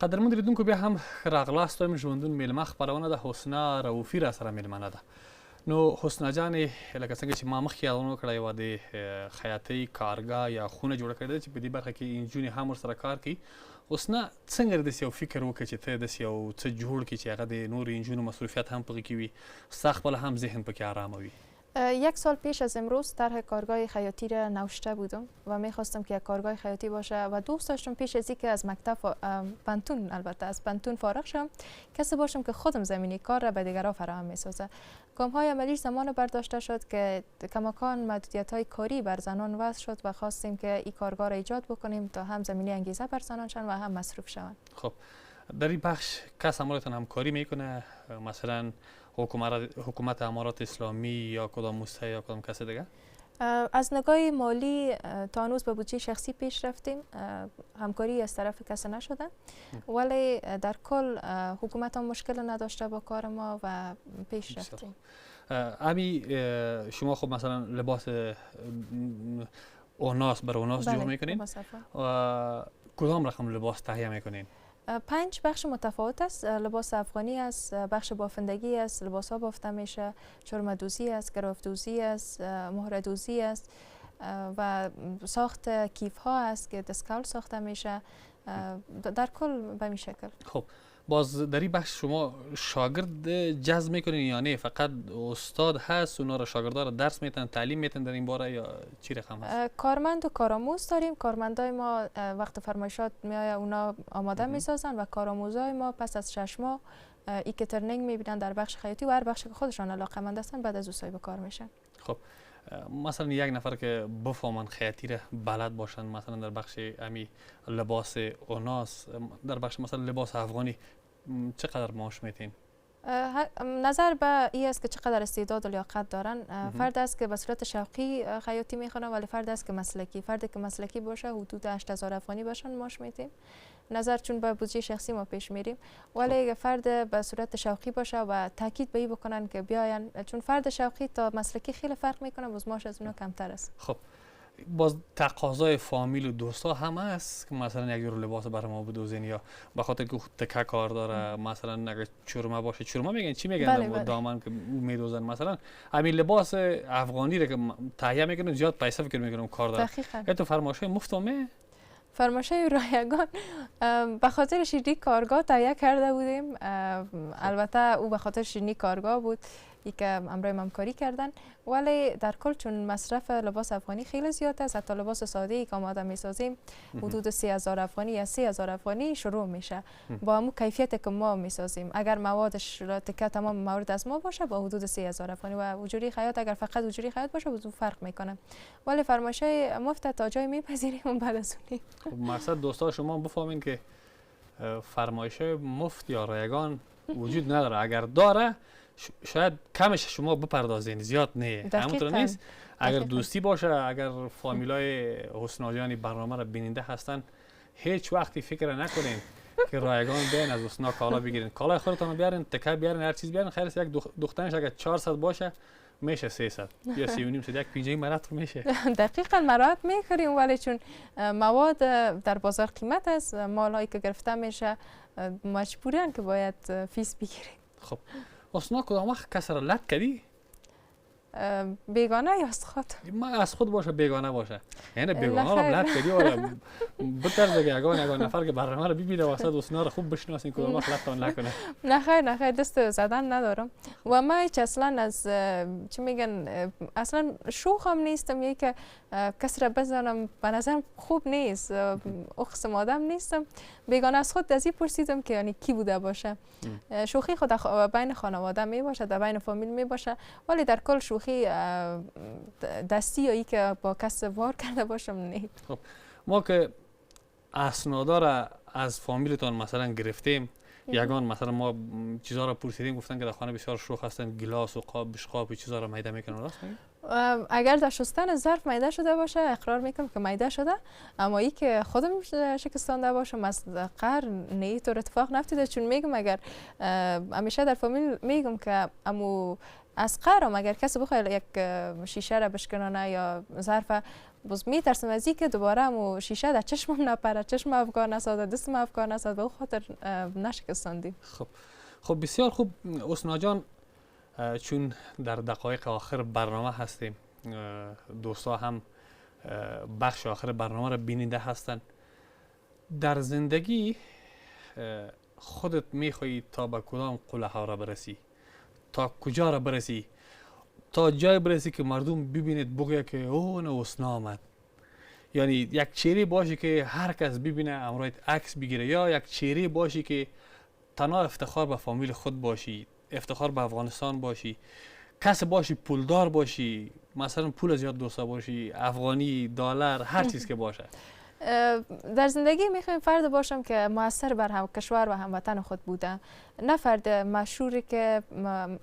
قدرمن لیدونکو بیا هم راغلاست وایم ژوندون میلمه خپرونه ده حسنا رؤوفي را سره میلمنه ده. نو حسنا جانې لکه څنګه چې ما مخکې یادونه کړې وه د خیاطۍ کارګاه یا خونه جوړه کړې ده چې په دې برخه کې نجونې هم ورسره کار کوي. حسنا څنګه داسې یو فکر وکړه چې ته داسې یو څه جوړ کړې چې هغه د نورو نجونو مصروفیت هم پکې وي، ستا خپله هم ذهن پکې آرامه وي؟ یک سال پیش از امروز طرح کارگاه خیاطی را نوشته بودم و میخواستم که یک کارگاه خیاطی باشه و دوست داشتم پیش از اینکه از مکتب پنتون، البته از پنتون فارغ شم، کسی باشم که خودم زمینی کار را به دیگران فراهم میسازه. گام های عملیش زمان برداشته شد که کماکان محدودیت های کاری بر زنان وضع شد و خواستیم که این کارگاه را ایجاد بکنیم تا هم زمینی انگیزه بر زنان شن و هم مصروف شوند. خب در این بخش کس همراهتان همکاری میکنه، مثلا حکومت امارات اسلامی یا کدام مستحق یا کدام کسی دیگه؟ از نگاه مالی تا هنوز به بودجه شخصی پیش رفتیم، همکاری از طرف کسی نشده، ولی در کل حکومت هم مشکل نداشته با کار ما و پیش رفتیم. امی شما خب مثلا لباس اوناس بر اوناس جور میکنین و کدام رقم لباس تهیه میکنین؟ 5 بخش متفاوت است. لباس افغانی است، بخش بافندگی است، لباس ها بافته میشه، چرمدوزی است، گرافدوزی است، مهردوزی است و ساخت کیف ها است که دسکال ساخته میشه. در کل به این شکل. خب باز در این بخش شما شاگرد جذب میکنین یا نه فقط استاد هست اونا را شاگردها را درس میتن تعلیم میتن در این باره یا چی رقم هست؟ کارمند و کارآموز داریم. کارمندای ما وقت فرمایشات میآید اونا آماده میسازن و کارآموزای ما پس از 6 ماه ای که ترنینگ میبینن در بخش خیاطی و هر بخش که خودشان علاقه‌مند هستن بعد از او به کار میشن. خب مثلا یک نفر که بفهمن خیاطی را بلد باشن، مثلا در بخش امی لباس اوناس، در بخش مثلا لباس افغانی چقدر معاش میتین؟ نظر به این است که چقدر استعداد و لیاقت دارن. فرد است که به صورت شوقی خیاطی میخونه ولی فرد است که مسلکی. فردی که مسلکی باشه حدود 8000 افغانی باشن معاش میتیم. نظر چون به بودجه شخصی ما پیش میریم، ولی فرد به صورت شوقی باشه و تاکید به این بکنن که بیاین، چون فرد شوقی تا مسلکی خیلی فرق میکنه و معاش از اونها کمتر است. خب باز تقاضای فامیل و دوستا هم هست که مثلا یک جور لباس برای ما بدوزین یا به خاطر که تکه کار داره، مثلا اگه چرمه باشه، چرمه میگن چی میگن دامن که میدوزن، مثلا همین لباس افغانی رو که تهیه میکنن زیاد پیسه فکر میکنم کار داره. دقیقاً. تو فرمایشه مفتومه؟ فرمایشه رایگان به خاطر شیرینی کارگاه تهیه کرده بودیم. البته او به خاطر شیرینی کارگاه بود ای که همراه همکاری کردن، ولی در کل چون مصرف لباس افغانی خیلی زیاد است، حتی لباس ساده ای که آماده میسازیم حدود 3000 افغانی یا 3000 افغانی شروع میشه با همون کیفیت که ما میسازیم. اگر موادش تکه تمام موارد از ما باشه با حدود 3000 افغانی و وجوری خیاط اگر فقط وجوری خیاط باشه با فرق میکنه، ولی فرمایشه مفت تا جای میپذیریم و بعد از اون. خب مقصد دوستا شما بفهمین که فرمایشه مفت یا رایگان وجود نداره، اگر داره شاید کمش شما بپردازین، زیاد نه، همونطور نیست. اگر دوستی باشه، اگر فامیلای حسنا جان برنامه را بیننده هستن، هیچ وقتی فکر نکنین که رایگان بیاین از حسنا کالا بگیرین. کالای خودتون بیارین، تکه بیارین، هر چیز بیارین. خیلی یک دخترش اگر 400 باشه میشه 300 یا 3.5 یک پینجه مرات میشه. دقیقاً مرات میخریم، ولی چون مواد در بازار قیمت است، مالایی که گرفته میشه مجبورن که باید فیس بگیریم. خب حسنا کدام وقت کس را لط کردی؟ بیگانه یا از خود؟ ما از خود باشه بیگانه باشه، یعنی بیگانه را لط کردی ولی بطرز که اگه نفر که برنامه را ببینه واسه حسنا را خوب بشناسین کدام وقت لطتان نکنه. نه خیر دست زدن ندارم و ما هیچ اصلا از چی میگن اصلا شوخ هم نیستم، یکی که کس را بزنم به نظرم خوب نیست، اخس مادم نیستم. بیگانه از خود از این پرسیدم که یعنی کی بوده باشه. شوخی خود بین خانواده می باشه، در بین فامیل می باشه، ولی در کل شوخی دستی یا ای که با کس وار کرده باشم نه. خب ما که اسنادا را از فامیلتان مثلا گرفتیم، یگان مثلا ما چیزا را پرسیدیم گفتن که در خانه بسیار شوخ هستن، گلاس و قاب بشقاب و چیزا را میده میکنن، راست میگی؟ اگر در شستن ظرف میده شده باشه اقرار میکنم که میده شده، اما ای که خودم شکستانده باشم از قهر نه طور اتفاق نفتیده. چون میگم اگر همیشه در فامیل میگم که امو از قهرم اگر کسی بخواد یک شیشه را بشکنانه یا ظرف، باز میترسم از اینکه دوباره امو شیشه در چشمم نپره، چشم افکار نسازه، دستم افکار نسازه، به خاطر نشکستاندیم. خب بسیار خوب حسنا جان، چون در دقایق آخر برنامه هستیم، دوستا هم بخش آخر برنامه را بیننده هستند. در زندگی خودت میخوایی تا به کدام قله ها را برسی؟ تا کجا را برسی؟ تا جای برسی که مردم ببینید بگه که اوه نه حسنا آمد. یعنی یک چهره باشی که هر کس ببینه امروز عکس بگیره، یا یک چهره باشی که تنها افتخار به فامیل خود باشی، افتخار به افغانستان باشی، کس باشی پولدار باشی، مثلا پول زیاد دوستا باشی، افغانی، دلار، هر چیز که باشه. در زندگی میخوایم فرد باشم که مؤثر بر هم کشور و هموطن خود بوده، نه فرد مشهوری که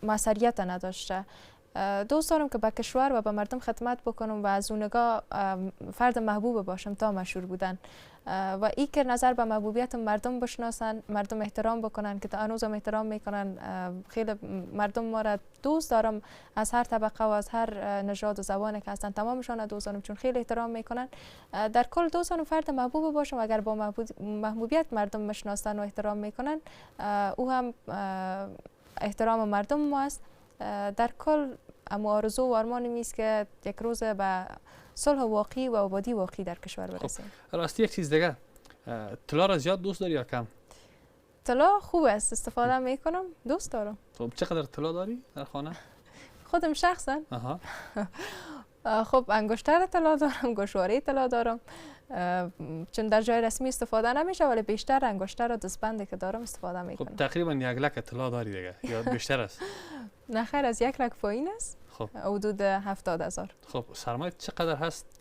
موثریت نداشته. دوست دارم که به کشور و به مردم خدمت بکنم و از اونگاه فرد محبوب باشم تا مشهور بودن. و این که نظر به محبوبیت مردم بشناسن، مردم احترام بکنن که تا هنوزم احترام میکنن. خیلی مردم ما را دوست دارم، از هر طبقه و از هر نژاد و زبانی که هستن تمامشان دوست دارم، چون خیلی احترام میکنن. در کل دوست دارم فرد محبوب باشم. اگر با محبوبیت مردم مشناسن و احترام میکنن، او هم احترام مردم ما است. در کل اما آرزو و آرمانی میست که یک روز به صلح واقعی و آبادی واقعی در کشور برسیم. راستی یک چیز دیگه، طلا را زیاد دوست داری یا کم؟ طلا خوب است، استفاده میکنم، دوست دارم. خب چقدر طلا داری در خانه؟ خودم شخصا خب انگشتر طلا دارم، گوشواره طلا دارم، چون در جای رسمی استفاده نمیشه، ولی بیشتر انگشتر و دستبندی که دارم استفاده میکنم. خب تقریبا 1 لک طلا داری دیگه یا بیشتر است؟ نه خیر، از 1 لک پایین است. خب حدود 70,000. خب سرمایه چقدر هست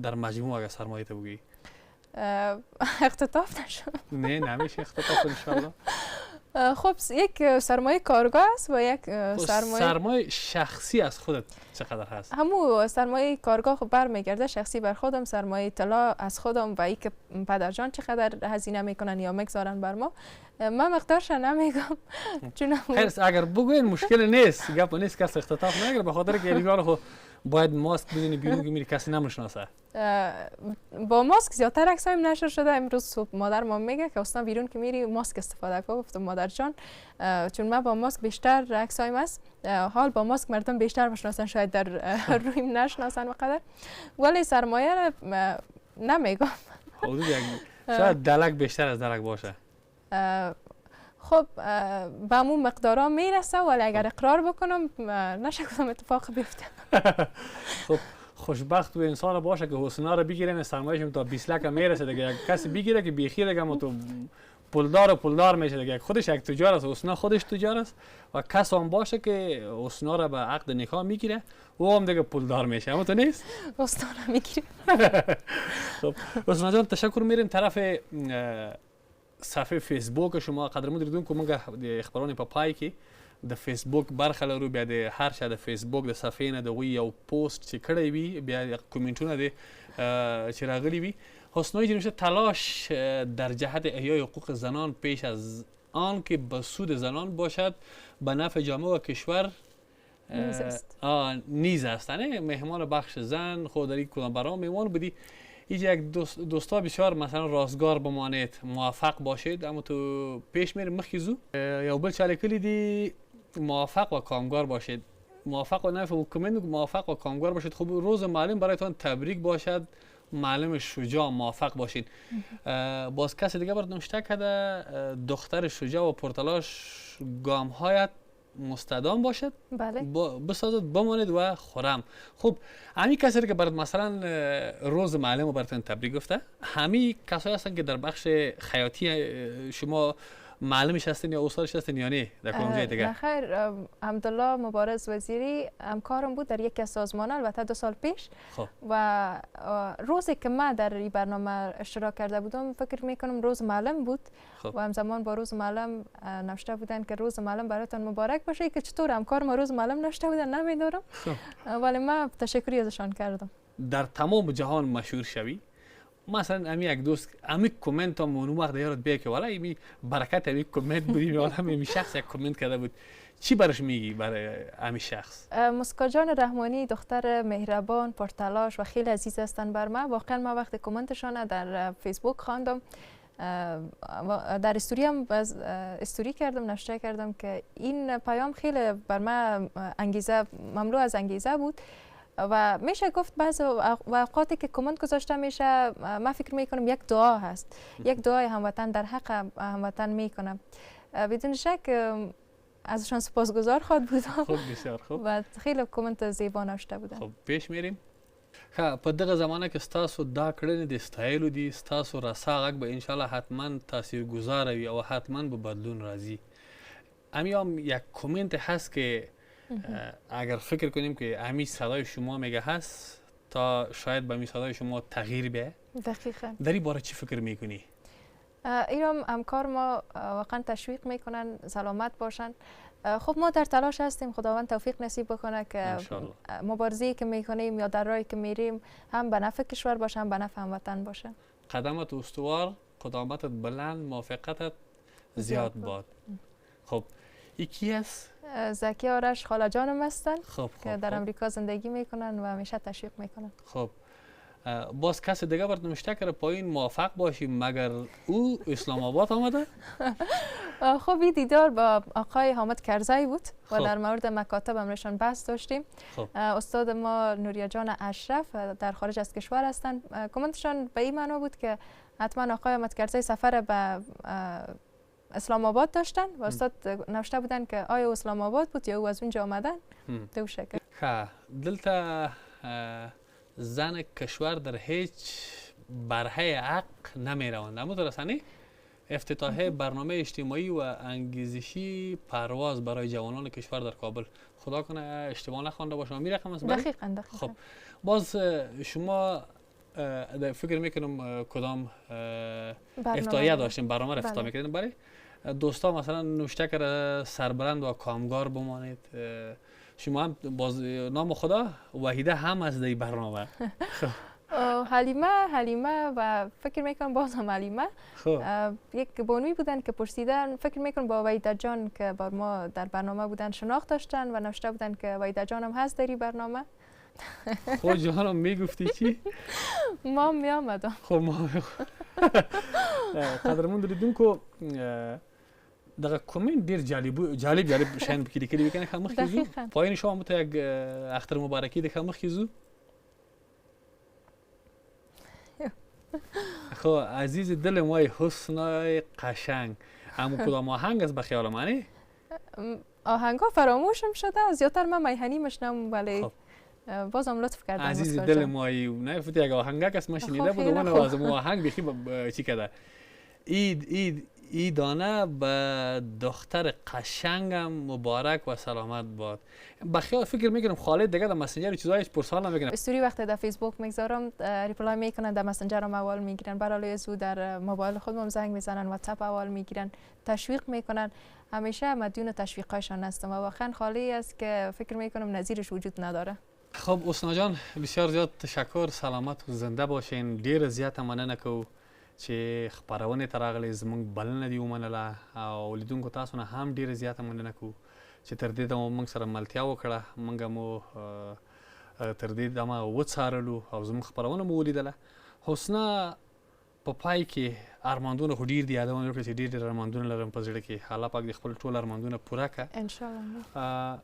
در مجموع اگر سرمایه تو بگی؟ اختطاف نشد. نه نمیشه اختطاف ان شاء الله. خب یک سرمایه کارگاه است و یک سرمایه شخصی از خودت چقدر هست؟ همون سرمایه کارگاه خب برمیگرده شخصی بر خودم، سرمایه طلا از خودم و ای که پدرجان چقدر هزینه میکنن یا میگذارن بر ما، من مقدارش نمیگم. چون خیر اگر بگوین مشکل نیست، گپ نیست، کس اختطاف نگیره، به خاطر که اینا رو باید ماسک بدونی بیرون که میری کسی نمیشناسه. با ماسک زیادتر عکسایم نشر شده. امروز صبح مادر ما میگه که اصلا بیرون که میری ماسک استفاده کن. گفتم مادر جان چون من با ماسک بیشتر عکسایم است، حال با ماسک مردم بیشتر بشناسن، شاید در رویم نشناسن وقدر، ولی سرمایه را نمیگم. حدود شاید دلک بیشتر از دلک باشه. خب به همون مقدارا میرسه، ولی اگر اقرار بکنم نشه کدام اتفاق بیفته. خب خوشبخت و انسان باشه که حسنا رو بگیرن، سرمایه‌شون تا 20 لک میرسه دیگه. کسی بگیره که بیخیر دیگه تو پولدار میشه دیگه. خودش یک تجار است، حسنا خودش تجار است و کس هم باشه که حسنا رو به عقد نکاح میگیره او هم دیگه پولدار میشه. اما تو نیست؟ حسنا رو میگیره. خب حسنا جان تشکر. میریم طرف صفحه فیسبوک شما. قدرمون دیدون که موږ خبرونه په پای کې د فیسبوک برخه لرو، بیا د هر چا د فیسبوک د صفحې نه د وی یو پوسټ چې کړی وي، بیا کومنټونه دي چې راغلي وي. حسنای جنوشه تلاش در جهت احیای حقوق زنان پیش از آن که به سود زنان باشد به نفع جامعه و کشور نیز است. مهمان بخش زن خودری کدام برام میمون بدی اینجا یک دوستا بسیار مثلا راستگار بمانید، موفق باشید، اما تو پیش میریم مخیزو یا بل چاله کلی دی موفق و کامگار باشید. موفق و نفع کومند موفق و کامگار باشید. خب روز معلم برایتان تبریک باشد، معلم شجاع موفق باشید. باز کسی دیگه برات نوشته کرده دختر شجاع و پرتلاش گام هایت مستدام باشد، بله بسازد بماند و خورم. خب همین کسایی که برات مثلا روز معلم و براتون تبریک گفته، همین کسایی هستن که در بخش خیاطی شما معلمش هستین یا استادش هستین یا نه در کدام جای دیگه؟ نه خیر، عبدالله مبارز وزیری همکارم بود در یکی از سازمان، البته 2 سال پیش. خب. و روزی که من در این برنامه اشتراک کرده بودم فکر میکنم روز معلم بود. خب. و همزمان با روز معلم نوشته بودن که روز معلم براتون مبارک باشه، که چطور همکار ما روز معلم نوشته بودن نمیدونم. ولی من تشکری ازشان کردم. در تمام جهان مشهور شوی. مثلا امی یک دوست امی کامنت هم اون وقت یادت بیاد که والا امی برکت امی کامنت بودیم یا امی شخص یک کامنت کرده بود، چی برش میگی برای امی شخص؟ مسکا جان رحمانی دختر مهربان، پرتلاش و خیلی عزیز هستن بر من. واقعا ما وقتی کامنتشان در فیسبوک خواندم، در استوری هم استوری کردم، نوشته کردم که این پیام خیلی بر من انگیزه، مملو از انگیزه بود. و میشه گفت بعض اوقاتی که کامنت گذاشته میشه من فکر میکنم یک دعا هست، یک دعای هموطن در حق هموطن میکنم. بدون شک ازشان سپاسگزار خواهد بودم. خوب، بسیار خوب. و خیلی کامنت زیبا نوشته بودن. خب پیش میریم. په دغه زمانه کې ستاسو دا کړنې د ستایلو دي، ستاسو رسا غږ به انشاءالله حتما تاثیرگذاره وي او حتما به بدلون راځي. امی هم یک کامنت هست که اگر فکر کنیم که امی صدای شما میگه هست تا شاید به امی صدای شما تغییر بیه. دقیقاً. در این باره چی فکر میکنی؟ اینم همکار ما واقعا تشویق میکنن سلامت باشن. خب ما در تلاش هستیم، خداوند توفیق نصیب بکنه که مبارزه‌ای که میکنیم یا در راهی که میریم هم به نفع کشور باشه هم به نفع هموطن باشه. قدمت استوار، قدامتت بلند، موفقیتت زیاد باد. خب یکی است؟ زکی آرش خاله جانم هستن. خب که در امریکا زندگی میکنن و همیشه تشویق میکنن. خب باز کسی دیگه برات نوشته کرده پایین موفق باشیم مگر او اسلام آباد آمده؟ خب این دیدار با آقای حامد کرزی بود و در مورد مکاتب امرشان بحث داشتیم. استاد ما نوریا جان اشرف در خارج از کشور هستن. کامنتشان به این معنا بود که حتما آقای حامد کرزی سفر به اسلام آباد داشتن و استاد نوشته بودن که آیا اسلام آباد بود یا او از اونجا آمدن. دو شکل. دلتا زن کشور در هیچ برهه حق نمی روند. اما درستانی افتتاح برنامه اجتماعی و انگیزشی پرواز برای جوانان کشور در کابل، خدا کنه اشتباه نخوانده باشم می رقم است؟ دقیقاً. خب باز شما فکر میکنم کدام افتتاحیه داشتیم، برنامه را افتتاح میکردیم برای دوستا مثلا نوشته کرده سربلند و کامگار بمانید. شما هم باز نام خدا وحیده هم از دی برنامه. حلیمه و فکر میکنم باز هم حلیمه یک بانوی بودن که پرسیدن، فکر میکنم با وحیده جان که با ما در برنامه بودن شناخت داشتن و نوشته بودن که وحیده جان هم هست در این برنامه. خود جانم میگفتی چی؟ ما میامدم. خب ما قدرمون دریدون که دغه کومنت ډیر جالب شین پکې لیکلي کنه خامخ کیزو پایین شما مت یک اختر مبارکی د خامخ کیزو. خو عزیز دل مای حسنای قشنگ همون کدام آهنگ از بخیال منی؟ آهنگا فراموشم شده، زیادتر من میهنی مشنم ولی بازم لطف کردم. عزیز دل مای نه فتی یک آهنگ کس من شنیده بود و من از آهنگ بخی چی کده ای دانه به دختر قشنگم مبارک و سلامت باد. بخیال فکر میکنم خالد دیگه در مسنجر چیزایش پرسان نمیکنه. استوری وقتی در فیسبوک میگذارم ریپلای میکنن، در مسنجر هم اول میگیرن، برای زود در موبایل خودم زنگ میزنن، واتساپ اول میگیرن، تشویق میکنن. همیشه مدیون تشویقایشان هستم و واقعا خالی است که فکر میکنم نظیرش وجود نداره. خب حسنا جان بسیار زیاد تشکر، سلامت و زنده باشین. ډیر زیات مننه کوم چې خبرونه تراغلې زمونږ بلنه دی ومنله او لیدونکو تاسو نه هم ډیره زیاته مننه کوو چې تر دې دمه موږ سره ملتیا وکړه. موږ مو تر دې دمه وڅارلو او زموږ خبرونه مو ولیدله. حسنا په پای کې ارمانونه خو ډیر دي، یادونه وکړه چې ډیر ارمانونه لرم په زړه کې. الله پاک دې خپل ټول ارمانونه پوره کړه ان شاء الله.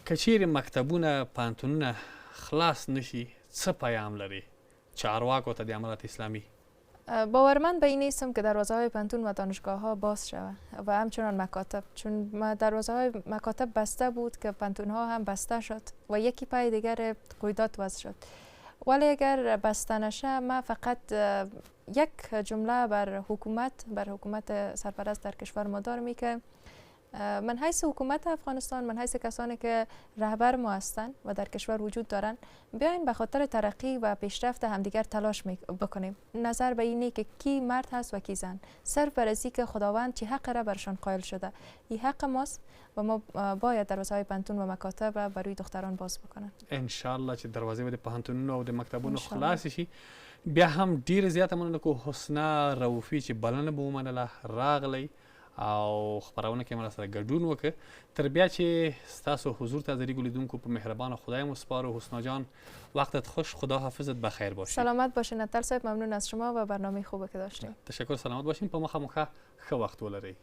که چیرې مکتبونه پوهنتونونه خلاص نشي څه پیام لري چارواکو ته د امارت اسلامي؟ باورمند به این نیستم که دروازه های پانتون و دانشگاه ها باز شود و همچنان مکاتب، چون دروازه های مکاتب بسته بود که پانتون ها هم بسته شد و یکی پای دیگر قیودات وضع شد ولی اگر بسته نشه ما فقط یک جمله بر حکومت سرپرست در کشور ما دارم که من حیث حکومت افغانستان، من حیث کسانی که رهبر ما هستند و در کشور وجود دارند، بیاین به خاطر ترقی و پیشرفت همدیگر تلاش بکنیم. نظر به اینه که کی مرد هست و کی زن، صرف بر از که خداوند چی حق را برشان قائل شده، این حق ماست و ما باید دروازه‌های پانتون و مکاتب را برای دختران باز بکنن. ان شاء الله چې دروازې د پانتونونو او د مکتبونو خلاص شي. بیا هم ډیر زیاته مننه کو حسنا رؤوفي چې بلنه به ومنله راغلی او خبرونه کې مرسته ګډون وکړه. تر بیا چې ستاسو حضور ته ذری لیدونکو په مهربان خدای مو سپارو. حسنا جان وقتت خوش، خدا حافظت، بخیر باشید. سلامت باشین اتل صاحب، ممنون از شما و برنامه خوبی که داشتیم. تشکر، سلامت باشین، په مخه ښه وخت ولرئ.